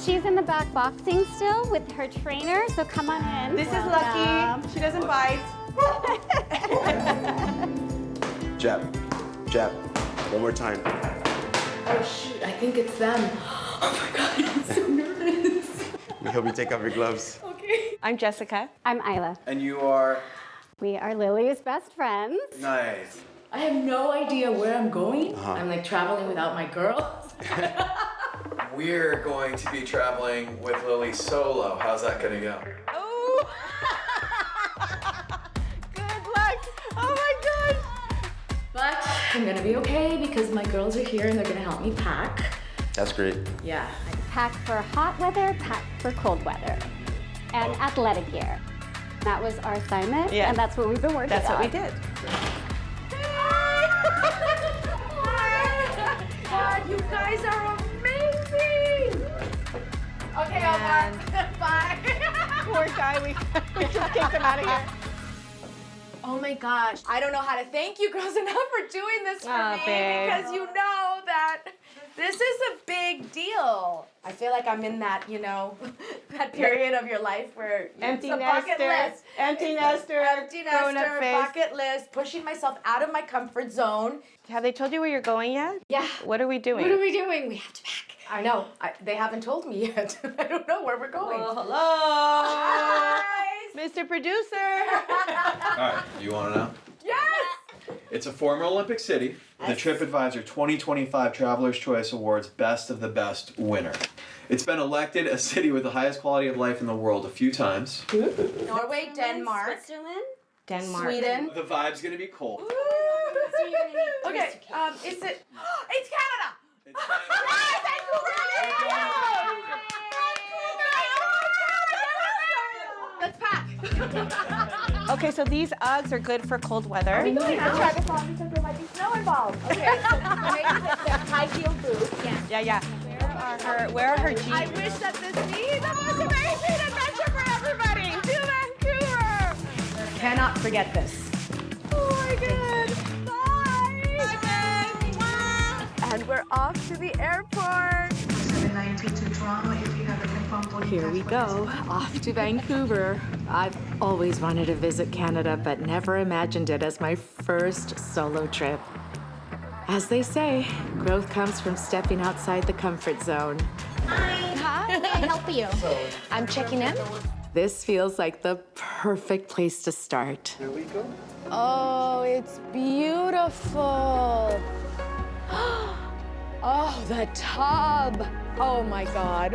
she's in the back boxing still with her trainer, so come on in. This is Lucky. She doesn't bite. Jab, jab. One more time. Oh shoot, I think it's them. Oh my god, I'm so nervous. We hope you take off your gloves. Okay. I'm Jessica. I'm Isla. And you are? We are Lily's best friends. Nice. I have no idea where I'm going. I'm like traveling without my girls. We're going to be traveling with Lilly solo. How's that gonna go? Oh! Good luck. Oh my god. But I'm gonna be okay because my girls are here and they're gonna help me pack. That's great. Yeah. Pack for hot weather, pack for cold weather. And athletic gear. That was our assignment, Yeah. and that's what we've been working on. That's what we did. God, you guys are amazing! Okay, Omar. Bye. Poor guy, we just kicked him out of here. Oh my gosh, I don't know how to thank you girls enough for doing this for Aw, me babe. because you know that this is a big deal. I feel like I'm in that, you know, that period of your life where Empty it's a bucket nester, list. empty nester, Empty grown-up nester, face. bucket list, pushing myself out of my comfort zone. Have they told you where you're going yet? Yeah. What are we doing? What are we doing? We have to pack. I know. They haven't told me yet. I don't know where we're going. Well, hello. Hi. Mr. Producer. All right, you wanna know? Yes! It's a former Olympic city, the Tripadvisor 2025 Traveler's Choice Awards Best of the Best winner. It's been elected a city with the highest quality of life in the world a few times. Norway, Denmark, Switzerland. Denmark. Sweden. The vibe's gonna be cold. Okay, is it? It's Canada! It's Let's pack. Okay, so these Uggs are good for cold weather. Let's try this on because there might be snow involved. Okay, so maybe they're high heel boots. Yeah. Where are her jeans? I wish that this be the most amazing adventure for everybody. To Vancouver. Cannot forget this. Oh my god. Bye. Bye. And we're off to the airport. 790 to Toronto if you have a confirmed boarding Here pass we for go, this. off to Vancouver. I've always wanted to visit Canada, but never imagined it as my first solo trip. As they say, growth comes from stepping outside the comfort zone. Hi, can I help you? I'm checking in. This feels like the perfect place to start. Here we go. Oh, it's beautiful. Oh, the tub. Oh my God.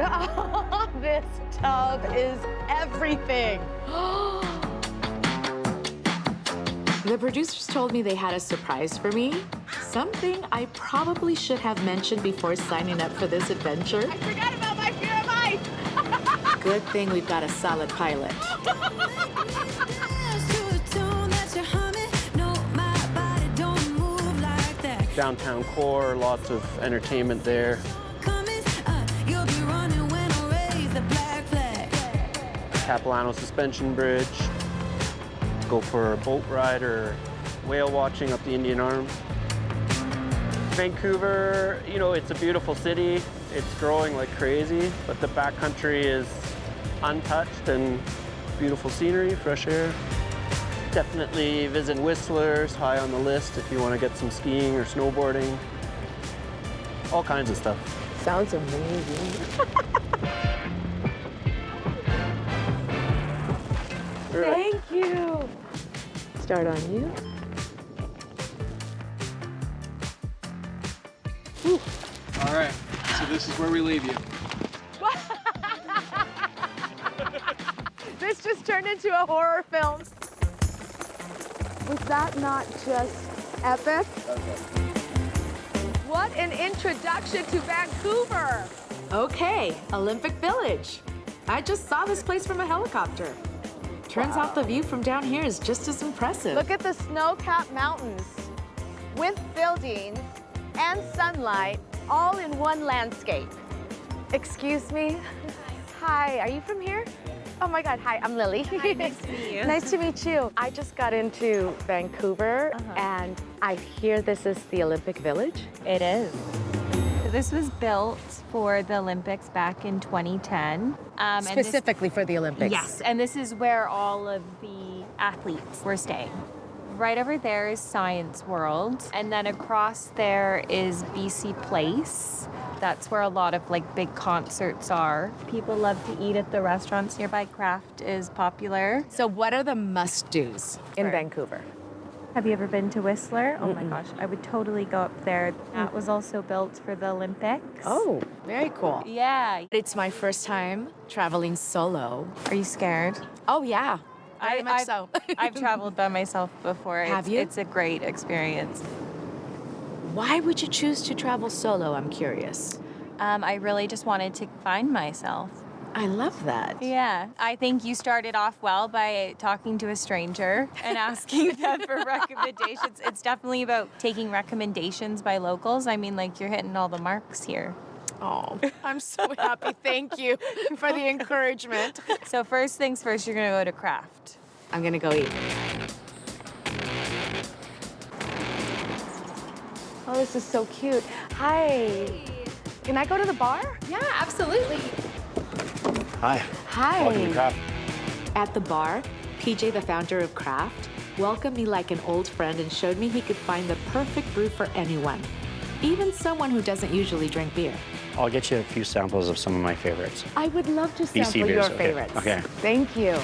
This tub is everything. The producers told me they had a surprise for me. Something I probably should have mentioned before signing up for this adventure. I forgot about my fear of heights. Good thing we've got a solid pilot. Downtown core, lots of entertainment there. Capilano Suspension Bridge. Go for a boat ride or whale watching up the Indian Arm. Vancouver, you know, it's a beautiful city. It's growing like crazy, but the backcountry is untouched and beautiful scenery, fresh air. Definitely visit Whistler's, high on the list if you want to get some skiing or snowboarding. All kinds of stuff. Sounds amazing. Thank you. Start on you. All right, so this is where we leave you. This just turned into a horror film. Was that not just epic? What an introduction to Vancouver. Okay, Olympic Village. I just saw this place from a helicopter. Turns out the view from down here is just as impressive. Look at the snow-capped mountains with buildings and sunlight all in one landscape. Excuse me. Hi, are you from here? Oh my God, hi, I'm Lily. Hi, nice to meet you. Nice to meet you. I just got into Vancouver and I hear this is the Olympic Village. It is. this was built for the Olympics back in 2010. Specifically for the Olympics? Yes, and this is where all of the athletes were staying. Right over there is Science World, and then across there is BC Place. That's where a lot of like big concerts are. People love to eat at the restaurants nearby. Craft is popular. So what are the must-dos in Vancouver? Have you ever been to Whistler? Oh my gosh, I would totally go up there. That was also built for the Olympics. Oh, very cool. Yeah. It's my first time traveling solo. Are you scared? Oh, yeah. Very much so. I've traveled by myself before. Have you? It's a great experience. Why would you choose to travel solo? I'm curious. I really just wanted to find myself. I love that. Yeah, I think you started off well by talking to a stranger and asking them for recommendations. It's definitely about taking recommendations by locals. I mean, like, you're hitting all the marks here. Oh, I'm so happy. Thank you for the encouragement. So first things first, you're gonna go to Craft. I'm gonna go eat. Oh, this is so cute. Hi. Can I go to the bar? Yeah, absolutely. Hi. Hi. Welcome to Craft. At the bar, PJ, the founder of Craft, welcomed me like an old friend and showed me he could find the perfect brew for anyone, even someone who doesn't usually drink beer. I'll get you a few samples of some of my favorites. I would love to BC sample beers, your okay. favorites. Okay. Thank you.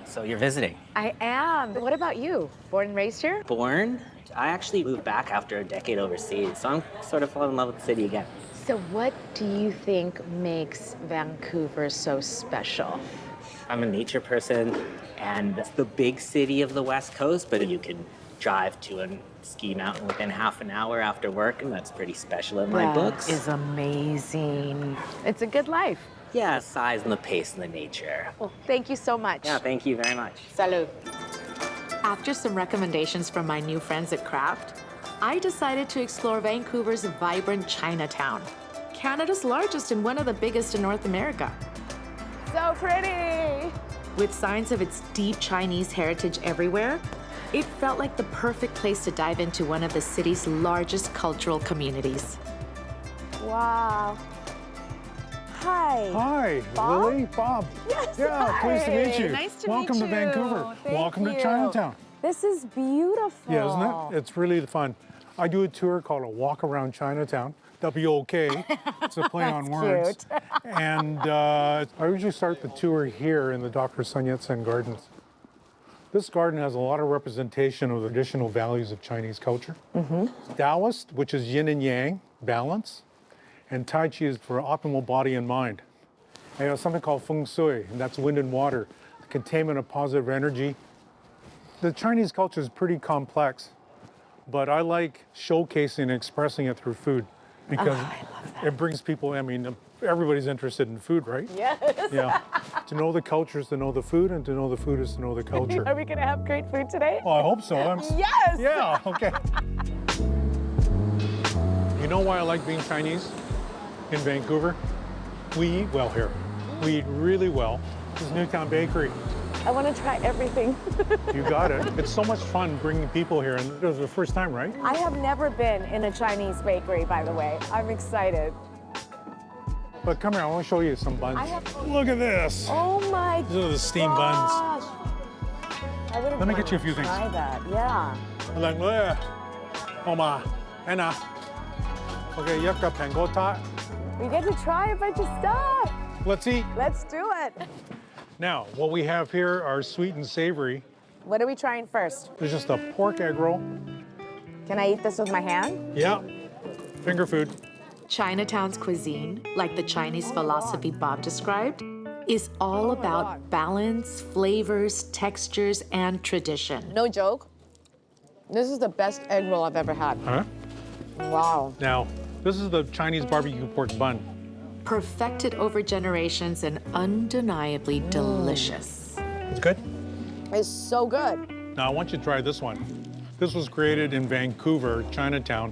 So you're visiting? I am. What about you? Born and raised here? Born? I actually moved back after a decade overseas, so I'm sort of falling in love with the city again. So what do you think makes Vancouver so special? I'm a nature person, and it's the big city of the West Coast, but you can drive to a ski mountain within half an hour after work, and that's pretty special in my books. That is amazing. It's a good life. Yeah, the size and the pace and the nature. Well, thank you so much. Yeah, thank you very much. Salud. After some recommendations from my new friends at Craft, I decided to explore Vancouver's vibrant Chinatown, Canada's largest and one of the biggest in North America. So pretty. With signs of its deep Chinese heritage everywhere, it felt like the perfect place to dive into one of the city's largest cultural communities. Wow. Hi. Hi, Bob? Lily, Bob. Yes, Yeah, pleased to meet you. Nice to Welcome meet to you. Vancouver. Thank Welcome you. to Chinatown. This is beautiful. Yeah, isn't it? It's really fun. I do a tour called a walk around Chinatown. W-O-K. It's a play on words. Cute. And I usually start the tour here in the Dr. Sun Yat-sen Gardens. This garden has a lot of representation of the traditional values of Chinese culture. Taoist, which is yin and yang, balance, and Tai Chi is for optimal body and mind. And you have something called Feng Shui, and that's wind and water, the containment of positive energy. The Chinese culture is pretty complex, but I like showcasing and expressing it through food because it brings people, I mean, everybody's interested in food, right? Yes. Yeah. To know the culture is to know the food, and to know the food is to know the culture. Are we gonna have great food today? Oh, I hope so. Yes! Yeah, okay. You know why I like being Chinese in Vancouver? We eat well here. We eat really well. This is Newtown Bakery. I want to try everything. You got it. It's so much fun bringing people here, and it was the first time, right? I have never been in a Chinese bakery, by the way. I'm excited. But come here, I want to show you some buns. Look at this. Oh my These are the steamed buns. Let me get you a few things. Try that, yeah. Like, Oma, Anna. Okay, yucca pangota. We get to try a bunch of stuff. Let's eat. Let's do it. Now, what we have here are sweet and savory. What are we trying first? There's just a pork egg roll. Can I eat this with my hand? Yeah, finger food. Chinatown's cuisine, like the Chinese philosophy Bob described, is all about balance, flavors, textures, and tradition. No joke. This is the best egg roll I've ever had. Huh? Wow. Now, this is the Chinese barbecue pork bun. Perfected over generations and undeniably delicious. It's good? It's so good. Now, I want you to try this one. This was created in Vancouver, Chinatown,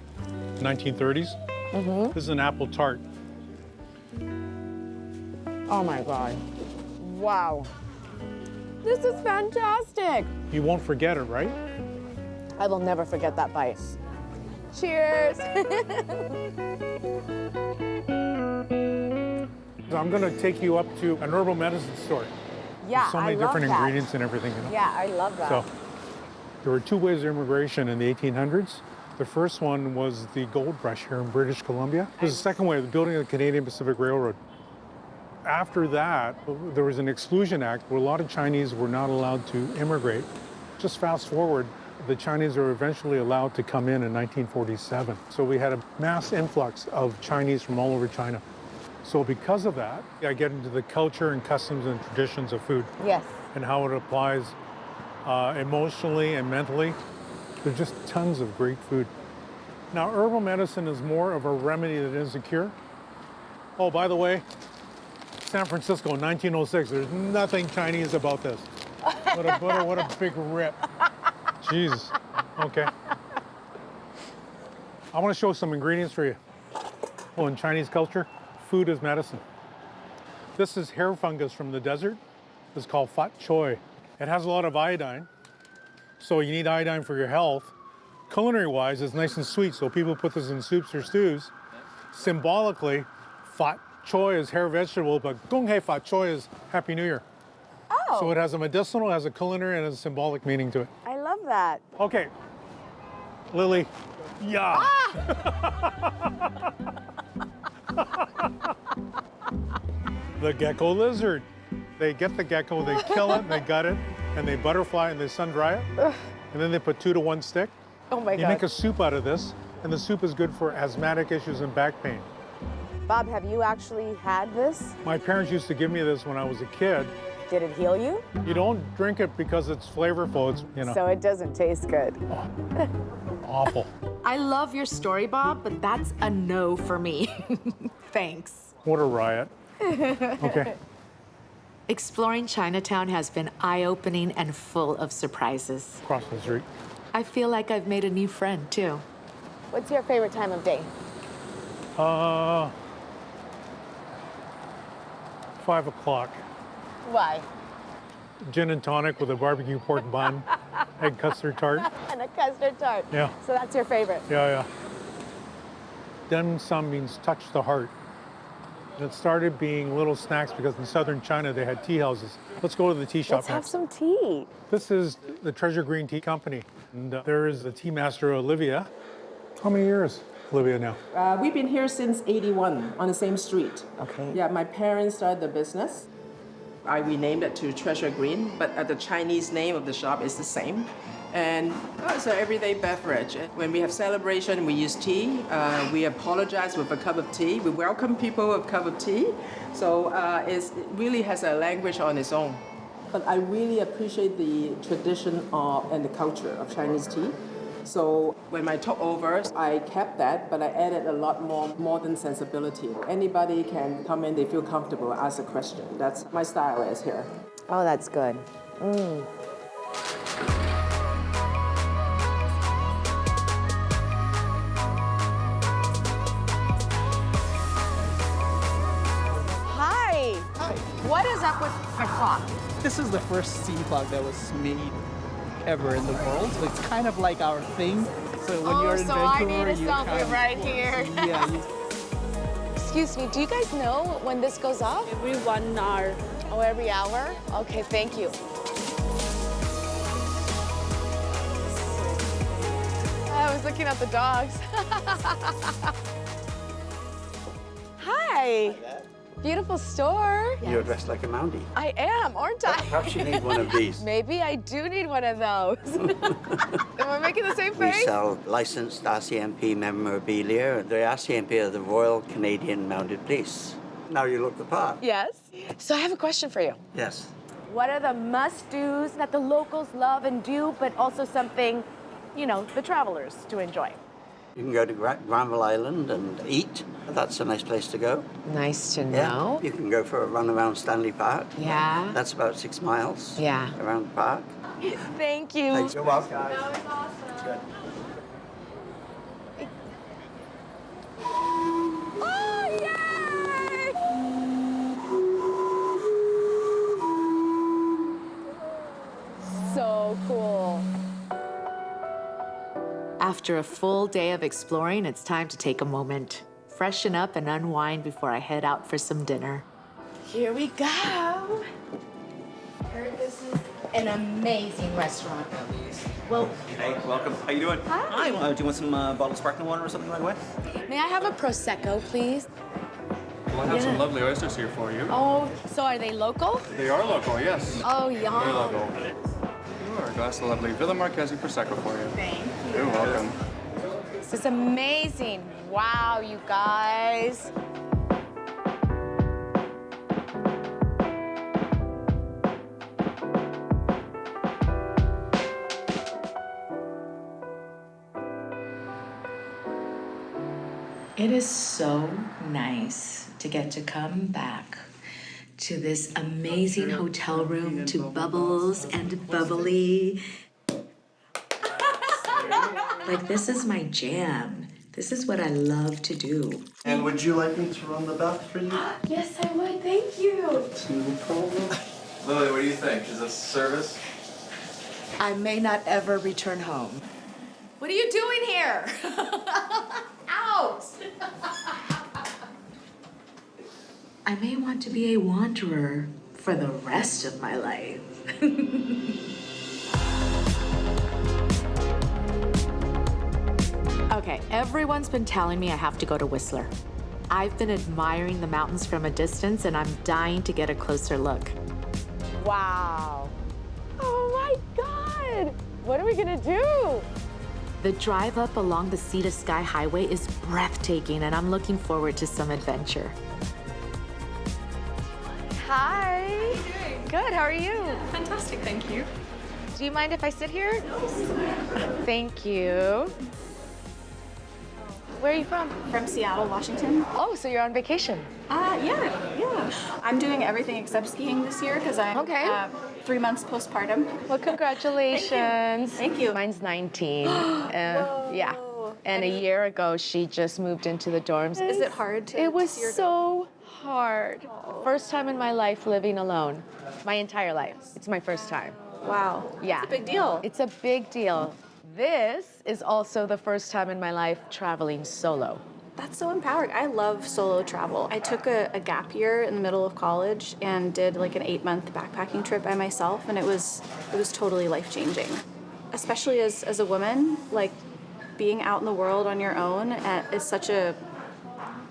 1930s. This is an apple tart. Oh my God. Wow. This is fantastic. You won't forget it, right? I will never forget that bite. Cheers. So I'm going to take you up to an herbal medicine store. Yeah, There's so many I love different that. ingredients and everything. You know? Yeah, I love that. So there were two ways of immigration in the 1800s. The first one was the gold rush here in British Columbia. There's a second way, the building of the Canadian Pacific Railroad. After that, there was an Exclusion Act where a lot of Chinese were not allowed to immigrate. Just fast forward, the Chinese were eventually allowed to come in 1947. So we had a mass influx of Chinese from all over China. So because of that, I get into the culture and customs and traditions of food. Yes. And how it applies emotionally and mentally. There's just tons of great food. Now, herbal medicine is more of a remedy than it is a cure. Oh, by the way, San Francisco, 1906. There's nothing Chinese about this. What a big rip. Jeez. Okay. I want to show some ingredients for you. Well, in Chinese culture, food is medicine. This is hair fungus from the desert. It's called fat choy. It has a lot of iodine, so you need iodine for your health. Culinary-wise, it's nice and sweet, so people put this in soups or stews. Symbolically, fat choy is hair vegetable, but gong hei fat choy is Happy New Year. Oh. So it has a medicinal, has a culinary, and a symbolic meaning to it. I love that. Okay, Lily, yeah. The gecko lizard. They get the gecko, they kill it, they gut it, and they butterfly and they sun dry it. And then they put 2 to 1 stick. Oh my God. You make a soup out of this, and the soup is good for asthmatic issues and back pain. Bob, have you actually had this? My parents used to give me this when I was a kid. Did it heal you? You don't drink it because it's flavorful, it's, you know. So it doesn't taste good. Awful. I love your story, Bob, but that's a no for me. Thanks. What a riot. Okay. Exploring Chinatown has been eye-opening and full of surprises. Across the street. I feel like I've made a new friend, too. What's your favorite time of day? 5 o'clock. Why? Gin and tonic with a barbecue pork bun, egg custard tart. And a custard tart. Yeah. So that's your favorite? Yeah. Dim sum means touch the heart. And it started being little snacks because in southern China they had tea houses. Let's go to the tea shop Let's have next. some tea. This is the Treasure Green Tea Company. And there is the tea master, Olivia. How many years, Olivia, now? We've been here since 81 on the same street. Okay. Yeah, my parents started the business. I renamed it to Treasure Green, but the Chinese name of the shop is the same. And it's an everyday beverage. When we have celebration, we use tea. We apologize with a cup of tea. We welcome people with a cup of tea. So it really has a language on its own. But I really appreciate the tradition and the culture of Chinese tea. So when I took over, I kept that, but I added a lot more modern sensibility. Anybody can come in, they feel comfortable, ask a question. That's my style is here. Oh, that's good. Hi. What is up with the clock? This is the first sea clock that was made ever in the world. So it's kind of like our thing. So when you're in so I Vancouver, need a you selfie kind of, right here. Yeah. Excuse me, do you guys know when this goes off? Every 1 hour. Oh, every hour? Okay, thank you. I was looking at the dogs. Hi. Beautiful store. You're dressed like a Mountie. I am, aren't I? Perhaps you need one of these. Maybe I do need one of those. Am I making the same We face? sell licensed RCMP memorabilia. The RCMP are the Royal Canadian Mounted Police. Now you look the part. Yes. So I have a question for you. Yes. What are the must-dos that the locals love and do, but also something, you know, the travelers to enjoy? You can go to Granville Island and eat. That's a nice place to go. Nice to Yeah. know. You can go for a run around Stanley Park. Yeah. That's about 6 miles. Yeah. Around the park. Thank you. Thanks. You're welcome. That was awesome. Good. Oh, yay! So cool. After a full day of exploring, it's time to take a moment, freshen up and unwind before I head out for some dinner. Here we go. Heard this is an amazing restaurant. Well, Hey, welcome. How you doing? Hi. Do you want some bottled sparkling water or something right away? may I have a Prosecco, please? Well, I have some lovely oysters here for you. Oh, so are they local? They are local, yes. Oh, yum. Very local. Sure, a glass of lovely Villa Marquesi Prosecco for you. Thank you. You're welcome. This is amazing. Wow, you guys. It is so nice to get to come back to this amazing hotel room, to Bubbles and Bubbly. Like, this is my jam. This is what I love to do. And would you like me to run the bath for you? Yes, I would. Thank you. No problem. Lily, what do you think? Is this service? I may not ever return home. What are you doing here? Out! I may want to be a wanderer for the rest of my life. Okay, everyone's been telling me I have to go to Whistler. I've been admiring the mountains from a distance, and I'm dying to get a closer look. Wow. Oh my God. What are we gonna do? The drive up along the Sea to Sky Highway is breathtaking, and I'm looking forward to some adventure. Hi. How are you doing? Good, how are you? Fantastic, thank you. Do you mind if I sit here? Thank you. Where are you from? From Seattle, Washington. Oh, so you're on vacation? Yeah. I'm doing everything except skiing this year because I'm 3 months postpartum. Well, congratulations. Thank you. Mine's 19. Yeah. And a year ago, she just moved into the dorms. Is it hard to It was see her so hard. First time in my life living alone. My entire life. It's my first time. Wow. Yeah. It's a big deal. It's a big deal. This is also the first time in my life traveling solo. That's so empowering. I love solo travel. I took a gap year in the middle of college and did like an 8-month backpacking trip by myself, and it was totally life-changing. Especially as a woman, like being out in the world on your own is such a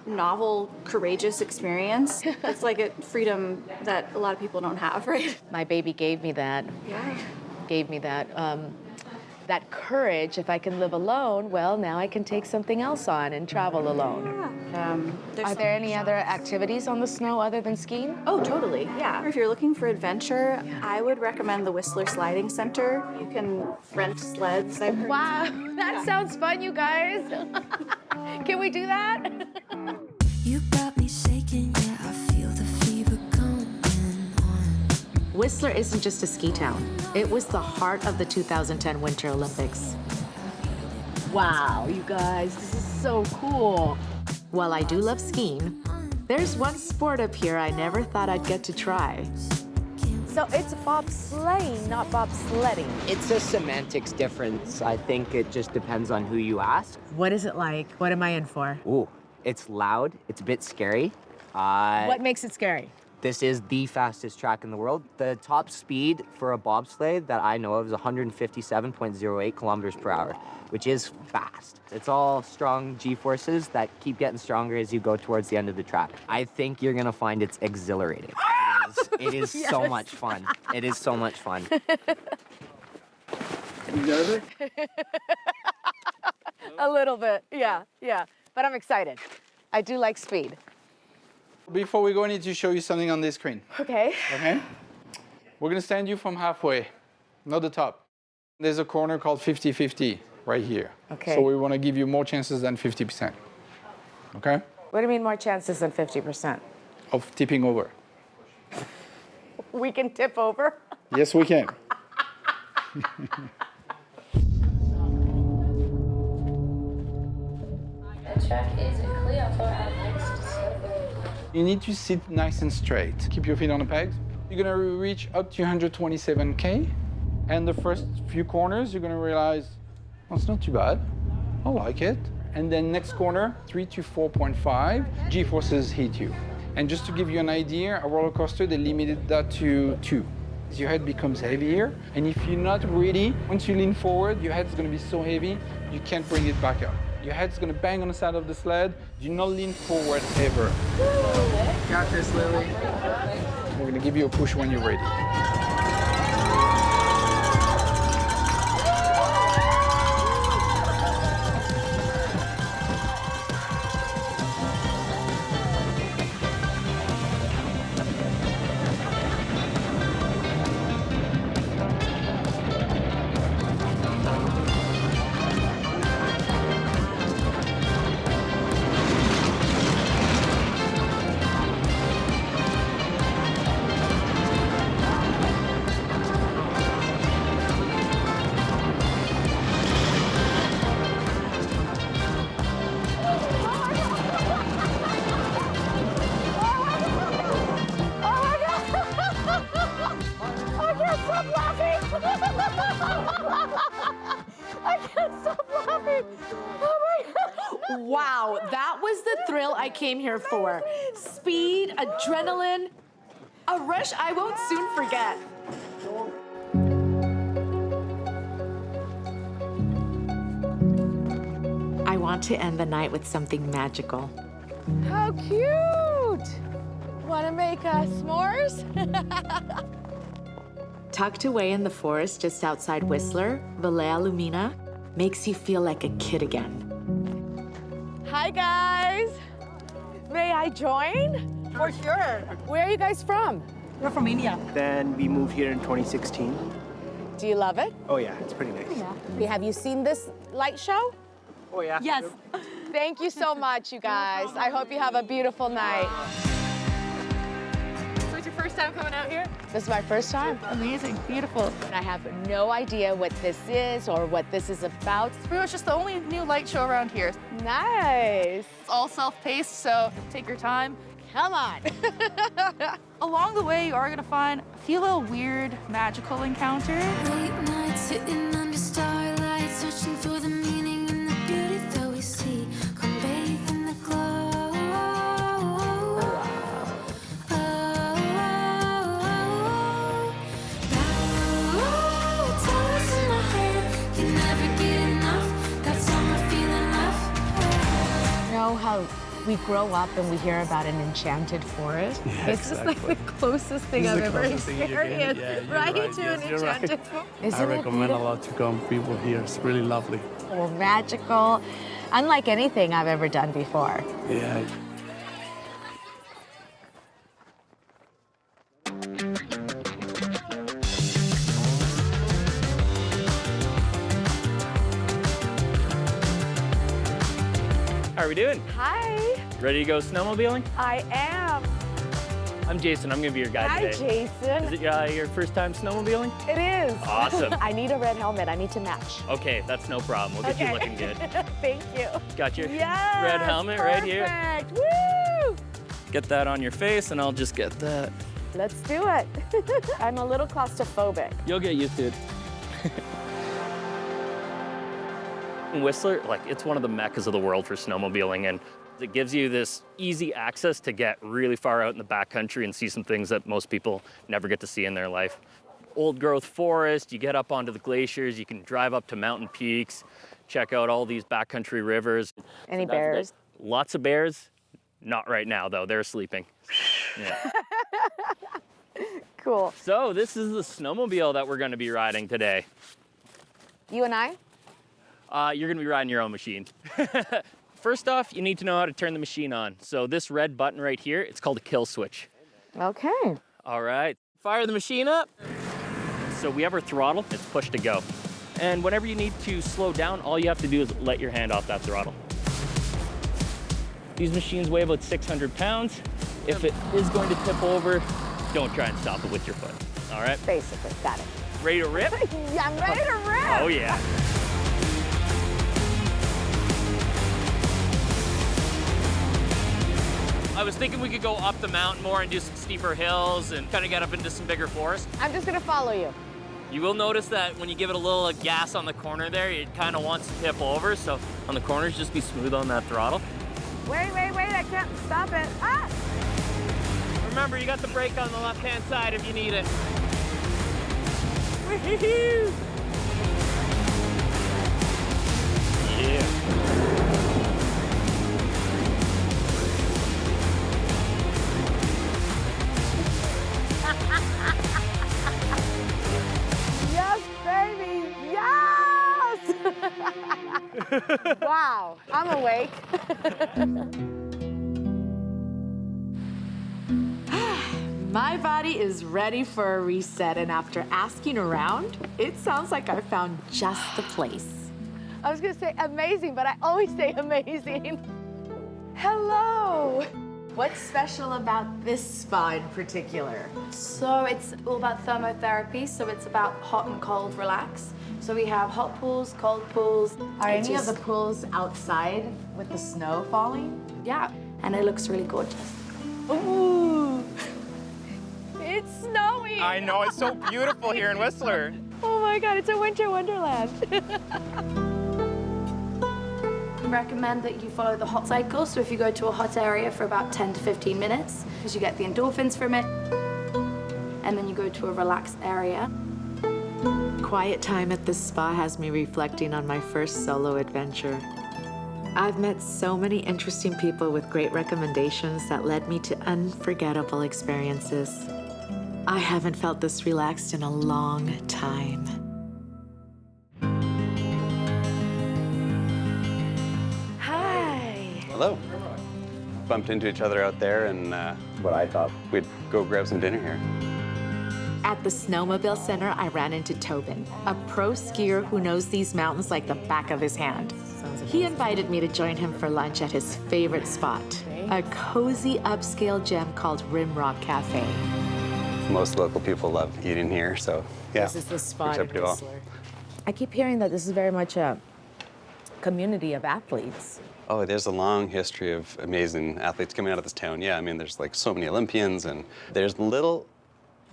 novel, courageous experience. It's like a freedom that a lot of people don't have, right? My baby gave me that. Yeah. Gave me that. That courage. If I can live alone, well, now I can take something else on and travel alone. Yeah. Are there any other activities on the snow other than skiing? Oh, totally, yeah. If you're looking for adventure, I would recommend the Whistler Sliding Center. You can rent sleds. Wow, that sounds fun, you guys. Can we do that? You got me shaking, yeah, I feel the fever going on. Whistler isn't just a ski town. It was the heart of the 2010 Winter Olympics. Wow, you guys, this is so cool. While I do love skiing, there's one sport up here I never thought I'd get to try. So it's bobsleighing, not bobsledding. It's a semantics difference. I think it just depends on who you ask. What is it like? What am I in for? Ooh, it's loud. It's a bit scary. What makes it scary? This is the fastest track in the world. The top speed for a bobsleigh that I know of is 157.08 kilometers per hour, which is fast. It's all strong G-forces that keep getting stronger as you go towards the end of the track. I think you're gonna find it's exhilarating. It is Yes. so much fun. It is so much fun. You nervous? A little bit, yeah. But I'm excited. I do like speed. Before we go, I need to show you something on this screen. Okay. Okay? We're gonna stand you from halfway, not the top. There's a corner called 50-50 right here. Okay. So we wanna give you more chances than 50%. Okay? What do you mean more chances than 50%? Of tipping over. We can tip over? Yes, we can. The track is clear for our next stop. You need to sit nice and straight. Keep your feet on the pegs. You're gonna reach up to 127K. And the first few corners, you're gonna realize, well, it's not too bad. I like it. And then next corner, 3 to 4.5, G-forces hit you. And just to give you an idea, a roller coaster, they limited that to 2. Your head becomes heavier, and if you're not ready, once you lean forward, your head's gonna be so heavy, you can't bring it back up. Your head's gonna bang on the side of the sled. Do not lean forward ever. Got this, Lily. We're gonna give you a push when you're ready. Wow, that was the thrill I came here for. Speed, adrenaline, a rush I won't soon forget. I want to end the night with something magical. How cute! Want to make s'mores? Tucked away in the forest just outside Whistler, Villa Lumina makes you feel like a kid again. Hi, guys. May I join? For sure. Where are you guys from? We're from India. Then we moved here in 2016. Do you love it? Oh yeah, it's pretty nice. Yeah. Have you seen this light show? Oh yeah. Yes. Thank you so much, you guys. I hope you have a beautiful night. So it's your first time coming out here? This is my first time. Amazing, beautiful. I have no idea what this is or what this is about. It's pretty much just the only new light show around here. Nice. It's all self-paced, so take your time. Come on. Along the way, you are gonna find a few little weird, magical encounters. Late nights sitting under starlight, searching for the meaning in the beauty that we see. Come bathe in the glow. Know how we grow up and we hear about an enchanted forest? Yeah, This is like the closest thing This is I've the ever closest thing you can get. experienced, Yeah, you're right? right. To Yes, an you're right. enchanted forest. I Isn't it recommend a beautiful? lot to come people here. It's really lovely. Or magical, unlike anything I've ever done before. Yeah. How are we doing? Hi, Ready to go snowmobiling? I am. I'm Jason. I'm going to be your guide Hi, today. Jason. Is it your first time snowmobiling? It is. Awesome. I need a red helmet. I need to match. Okay, that's no problem. We'll get you looking good. Thank you. Got your Yes, red helmet right here. Perfect. Woo! Get that on your face, and I'll just get that. Let's do it. I'm a little claustrophobic. You'll get used to it. Whistler, it's one of the meccas of the world for snowmobiling, and it gives you this easy access to get really far out in the backcountry and see some things that most people never get to see in their life. Old growth forest, you get up onto the glaciers, you can drive up to mountain peaks, check out all these backcountry rivers. Any bears? Lots of bears. Not right now, though. They're sleeping. Yeah. Cool. So this is the snowmobile that we're going to be riding today. You and I? You're going to be riding your own machine. First off, you need to know how to turn the machine on. So this red button right here, it's called a kill switch. Okay. All right. Fire the machine up. So we have our throttle. It's push to go. And whenever you need to slow down, all you have to do is let your hand off that throttle. These machines weigh about 600 pounds. If it is going to tip over, don't try and stop it with your foot. All right? Basically, got it. Ready to rip? Yeah, I'm ready to rip. Oh, yeah. I was thinking we could go up the mountain more and do some steeper hills and kind of get up into some bigger forests. I'm just gonna follow you. You will notice that when you give it a little gas on the corner there, it kind of wants to tip over. So on the corners, just be smooth on that throttle. Wait, I can't stop it. Ah! Remember, you got the brake on the left-hand side if you need it. Woo-hoo-hoo! Yeah. Yes, baby, yes! Wow, I'm awake. My body is ready for a reset, and after asking around, it sounds like I found just the place. I was gonna say amazing, but I always say amazing. Hello. What's special about this spa in particular? So it's all about thermotherapy, so it's about hot and cold relax. So we have hot pools, cold pools. Are any of the pools outside with the snow falling? Yeah, and it looks really gorgeous. Ooh, it's snowing. I know, it's so beautiful here in Whistler. Oh my God, it's a winter wonderland. Recommend that you follow the hot cycle. So if you go to a hot area for about 10 to 15 minutes, because you get the endorphins from it, and then you go to a relaxed area. Quiet time at this spa has me reflecting on my first solo adventure. I've met so many interesting people with great recommendations that led me to unforgettable experiences. I haven't felt this relaxed in a long time. Hi. Hello. Bumped into each other out there, and what I thought we'd go grab some dinner here. At the Snowmobile Center, I ran into Tobin, a pro skier who knows these mountains like the back of his hand. He invited me to join him for lunch at his favorite spot, a cozy upscale gem called Rimrock Cafe. Most local people love eating here, so yeah. This is the spot works out in pretty well. Whistler. I keep hearing that this is very much a community of athletes. Oh, there's a long history of amazing athletes coming out of this town. Yeah, I mean, there's like so many Olympians, and there's little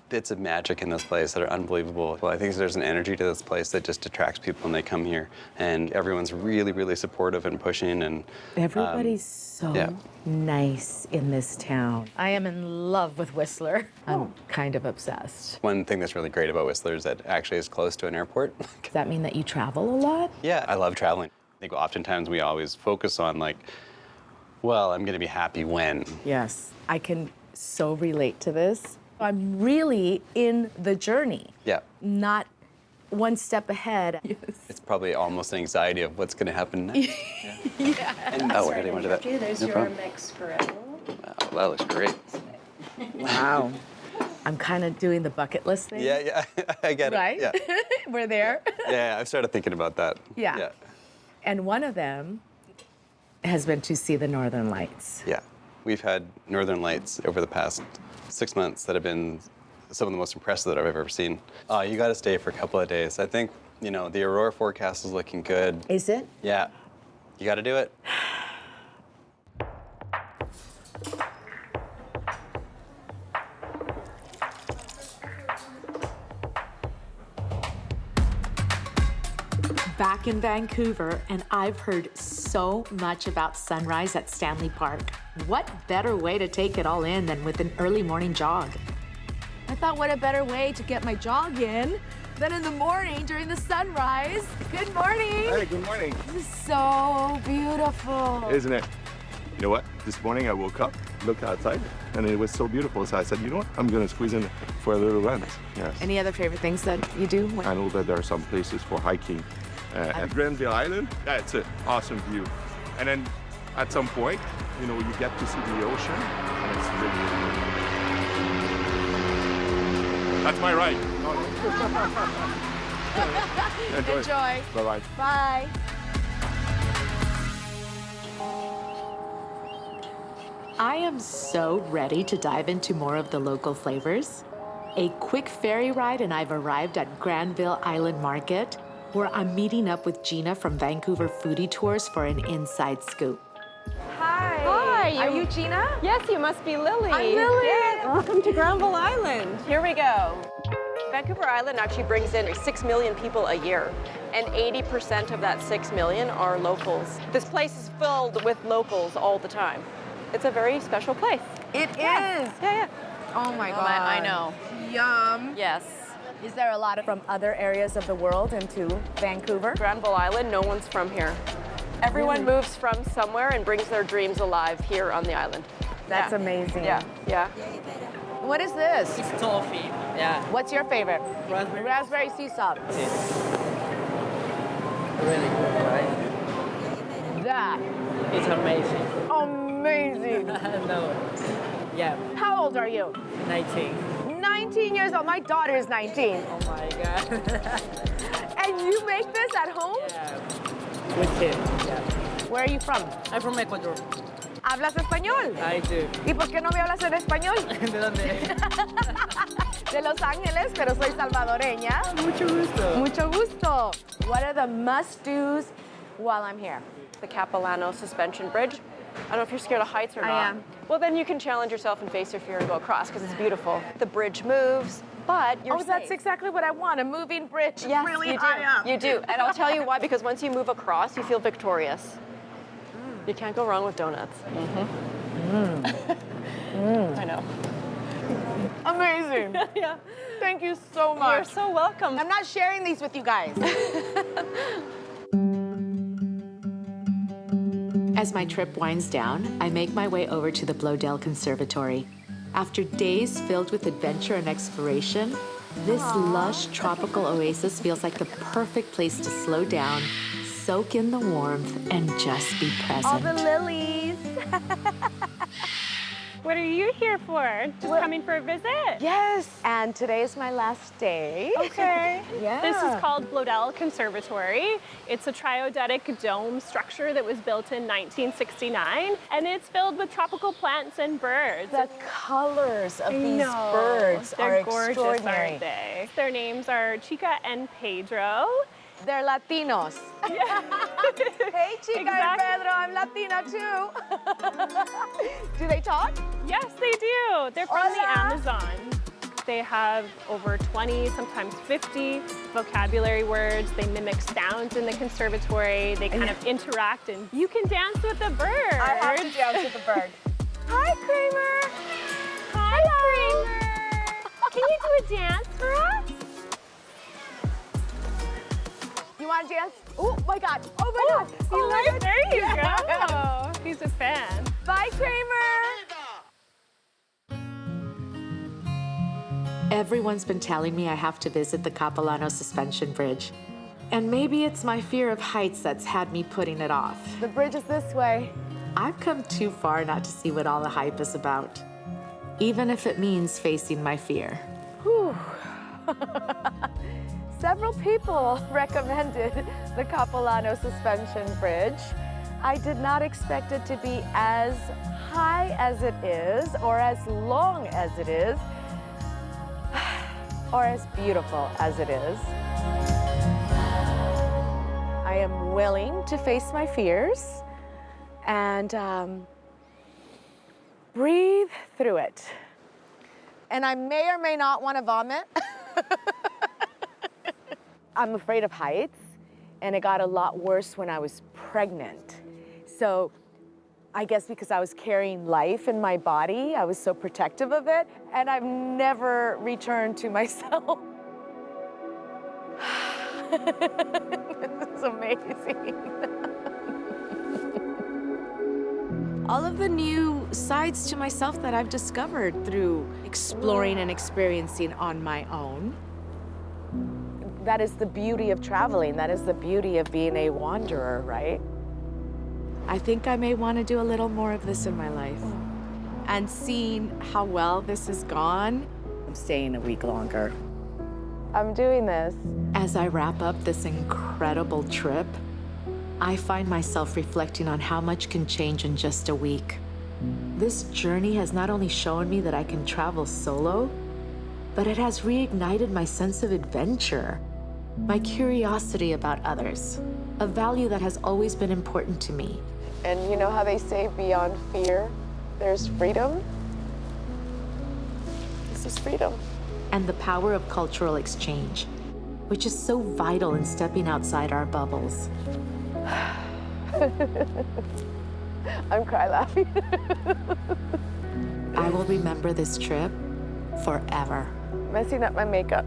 bits of magic in this place that are unbelievable. Well, I think there's an energy to this place that just attracts people when they come here, and everyone's really, really supportive and pushing. And Everybody's so nice in this town. I am in love with Whistler. I'm kind of obsessed. One thing that's really great about Whistler is that it actually is close to an airport. Does that mean that you travel a lot? Yeah, I love traveling. I think oftentimes we always focus on like, well, I'm gonna be happy when. Yes, I can so relate to this. I'm really in the journey, Yeah, not one step ahead. Yes. it's probably almost an anxiety of what's gonna happen next. Yeah. And, oh, I didn't want to do that. Okay, there's No your problem. mixed grill. Wow, that looks great. Wow. I'm kind of doing the bucket list thing. Yeah, I get it. Right? Yeah. We're there. Yeah, I've started thinking about that. Yeah. And one of them has been to see the Northern Lights. Yeah. We've had Northern Lights over the past 6 months that have been some of the most impressive that I've ever seen. You got to stay for a couple of days. I think, you know, the aurora forecast is looking good. Is it? Yeah. You got to do it. Back in Vancouver, and I've heard so much about sunrise at Stanley Park. What better way to take it all in than with an early morning jog? I thought, what a better way to get my jog in than in the morning during the sunrise. Good morning. Hey, good morning. This is so beautiful. Isn't it? You know what? This morning I woke up, looked outside, and it was so beautiful. So I said, you know what? I'm going to squeeze in for a little run. Yes. Any other favorite things that you do? I know that there are some places for hiking. At Granville Island, it's an awesome view. And then at some point, you know, you get to see the ocean, and it's really, really good. That's my ride. Enjoy. Enjoy. Bye-bye. Bye. I am so ready to dive into more of the local flavors. A quick ferry ride and I've arrived at Granville Island Market, where I'm meeting up with Gina from Vancouver Foodie Tours for an inside scoop. Hi. Hi. Are you Gina? Yes, you must be Lilly. I'm Lilly. Yeah, welcome to Granville Island. Here we go. Vancouver Island actually brings in 6 million people a year, and 80% of that 6 million are locals. This place is filled with locals all the time. It's a very special place. It is. Yeah. Oh my God. I know. Yum. Yes. Is there a lot from other areas of the world into Vancouver? Granville Island, no one's from here. Everyone moves from somewhere and brings their dreams alive here on the island. That's amazing. Yeah. What is this? It's toffee. Yeah. What's your favorite? Raspberry. Raspberry sea salt. Really good, right? That. It's amazing. Amazing. No. Yeah. How old are you? 19. 19 years old. My daughter is 19. Oh my God. And you make this at home? Yeah. With him. Yeah. Where are you from? I'm from Ecuador. ¿Hablas español? I do. ¿Y por qué no me hablas en español? ¿De dónde? De Los Ángeles, pero soy salvadoreña. Mucho gusto. Mucho gusto. What are the must-dos while I'm here? The Capilano Suspension Bridge. I don't know if you're scared of heights or not. I am. Well, then you can challenge yourself and face your fear and go across because it's beautiful. The bridge moves, but you're safe. That's exactly what I want, a moving bridge. Yes, really you do. high up. You do. And I'll tell you why, because once you move across, you feel victorious. You can't go wrong with donuts. I know. Amazing. Yeah. Thank you so much. You're so welcome. I'm not sharing these with you guys. As my trip winds down, I make my way over to the Bloedel Conservatory. After days filled with adventure and exploration, this lush tropical oasis feels like the perfect place to slow down, soak in the warmth, and just be present. All the lilies. What are you here for? Just coming for a visit? Yes. And today is my last day. Okay. Yeah. This is called Bloedel Conservatory. It's a triodetic dome structure that was built in 1969, and it's filled with tropical plants and birds. The colors of these birds They're are gorgeous, extraordinary. aren't they? Their names are Chica and Pedro. They're Latinos. Yeah. Hey, Chica and Pedro, I'm Latina too. Do they talk? Yes, they do. They're from the Amazon. They have over 20, sometimes 50 vocabulary words. They mimic sounds in the conservatory. They kind of interact, and you can dance with the bird. I have to dance with the bird. Hi, Kramer. Hi, Kramer. Can you do a dance for us? You want to dance? Oh my God. Oh my God. There you go. He's a fan. Bye, Kramer. Everyone's been telling me I have to visit the Capilano Suspension Bridge. And maybe it's my fear of heights that's had me putting it off. The bridge is this way. I've come too far not to see what all the hype is about, even if it means facing my fear. Whew. Several people recommended the Capilano Suspension Bridge. I did not expect it to be as high as it is, or as long as it is, or as beautiful as it is. I am willing to face my fears and breathe through it. And I may or may not want to vomit. I'm afraid of heights, and it got a lot worse when I was pregnant. So I guess because I was carrying life in my body, I was so protective of it, and I've never returned to myself. This is amazing. All of the new sides to myself that I've discovered through exploring and experiencing on my own. That is the beauty of traveling. That is the beauty of being a wanderer, right? I think I may want to do a little more of this in my life. And seeing how well this has gone, I'm staying a week longer. I'm doing this. As I wrap up this incredible trip, I find myself reflecting on how much can change in just a week. This journey has not only shown me that I can travel solo, but it has reignited my sense of adventure, my curiosity about others, a value that has always been important to me. And you know how they say beyond fear, there's freedom? This is freedom. and the power of cultural exchange, which is so vital in stepping outside our bubbles. I'm cry laughing. I will remember this trip forever. Messing up my makeup.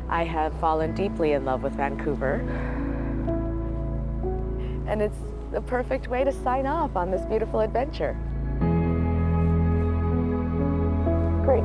I have fallen deeply in love with Vancouver. And it's the perfect way to sign off on this beautiful adventure. Great.